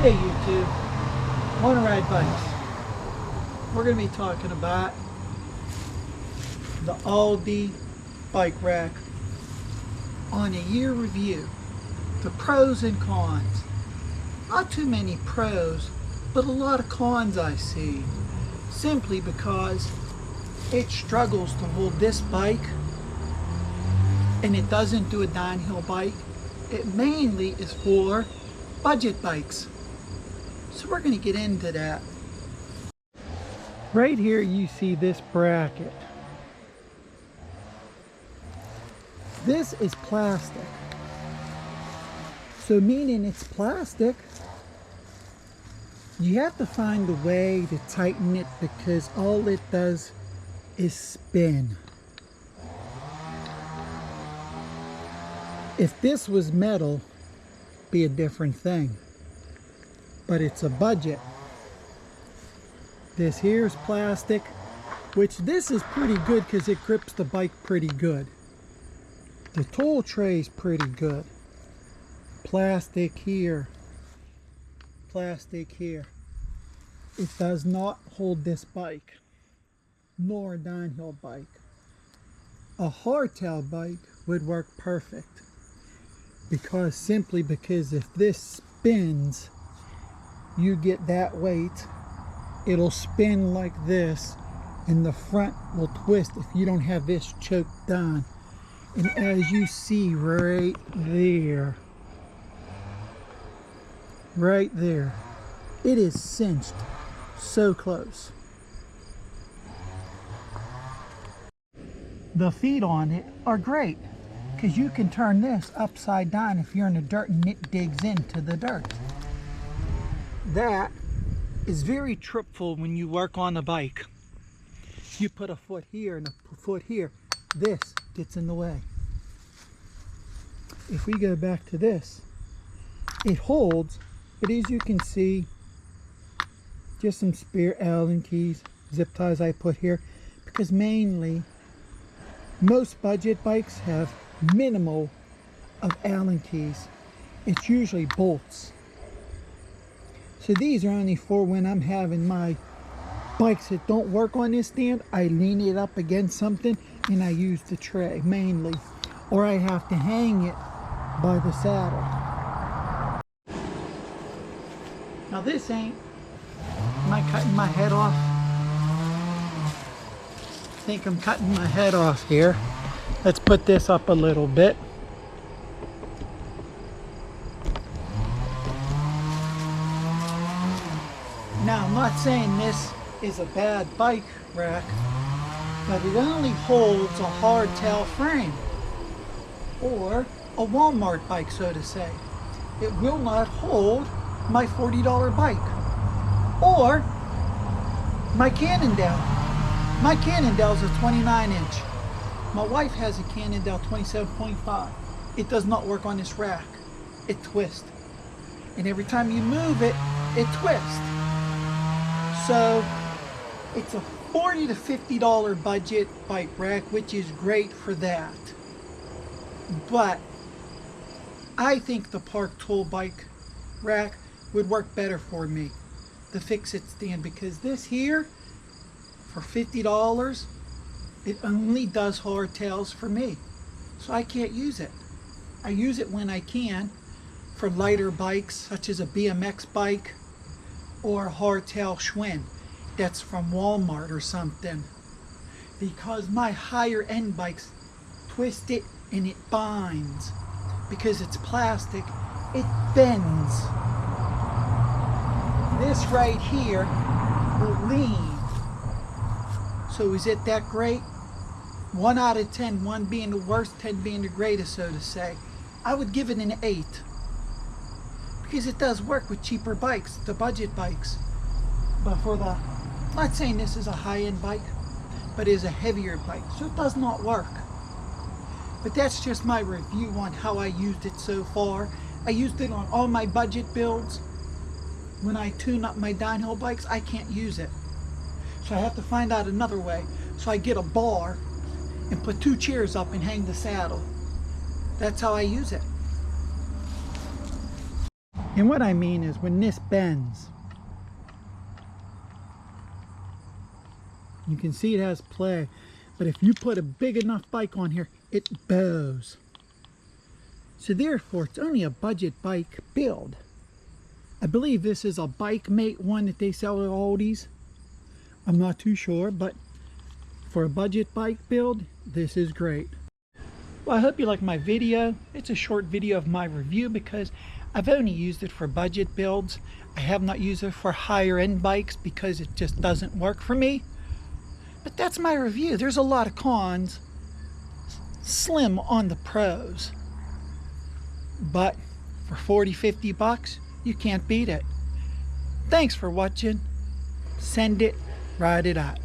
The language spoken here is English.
Hey YouTube, wanna ride bikes? We're gonna be talking about the Aldi bike rack on a year review. The pros and cons. Not too many pros, but a lot of cons I see. Simply because it struggles to hold this bike and it doesn't do a downhill bike. It mainly is for budget bikes. So we're going to get into that. Right here you see this bracket. This is plastic. So meaning it's plastic, you have to find a way to tighten it because all it does is spin. If this was metal, it'd be a different thing. But it's a budget. This here's plastic, which this is pretty good because it grips the bike pretty good. The tool tray is pretty good. Plastic here. Plastic here. It does not hold this bike, nor a downhill bike. A hardtail bike would work perfect simply because if this spins, you get that weight, it'll spin like this and the front will twist if you don't have this choked down. And as you see right there, it is cinched so close. The feet on it are great because you can turn this upside down if you're in the dirt and it digs into the dirt. That is very tripful when you work on a bike. You put a foot here and a foot here. This gets in the way. If we go back to this, it holds, but as you can see, just some spare Allen keys, zip ties I put here, because mainly most budget bikes have minimal of Allen keys. It's usually bolts. So these are only for when I'm having my bikes that don't work on this stand. I lean it up against something and I use the tray mainly. Or I have to hang it by the saddle. Now this ain't, am I cutting my head off? I think I'm cutting my head off here. Let's put this up a little bit. Now, I'm not saying this is a bad bike rack, but it only holds a hardtail frame, or a Walmart bike, so to say. It will not hold my $40 bike, or my Cannondale. My Cannondale's a 29-inch. My wife has a Cannondale 27.5. It does not work on this rack. It twists. And every time you move it, it twists. So it's a $40 to $50 budget bike rack, which is great for that. But I think the Park Tool bike rack would work better for me, the fix-it stand, because this here, for $50, it only does hardtails for me. So I can't use it. I use it when I can for lighter bikes, such as a BMX bike, or a hardtail Schwinn that's from Walmart or something, because my higher end bikes twist it and it binds. Because it's plastic, it bends. This right here will lean. So is it that great? 1 out of 10, 1 being the worst, 10 being the greatest, so to say. I would give it an 8. Because it does work with cheaper bikes, the budget bikes. But for the, I'm not saying this is a high-end bike, but it is a heavier bike, so it does not work. But that's just my review on how I used it so far. I used it on all my budget builds. When I tune up my downhill bikes, I can't use it. So I have to find out another way. So I get a bar and put 2 chairs up and hang the saddle. That's how I use it. And what I mean is when this bends, you can see it has play, but if you put a big enough bike on here, it bows. So therefore, it's only a budget bike build. I believe this is a Bike Mate one that they sell at Aldi's. I'm not too sure, but for a budget bike build, this is great. Well, I hope you like my video. It's a short video of my review because I've only used it for budget builds. I have not used it for higher end bikes because it just doesn't work for me. But that's my review. There's a lot of cons, slim on the pros. But for 40-50 bucks, you can't beat it. Thanks for watching. Send it, ride it out.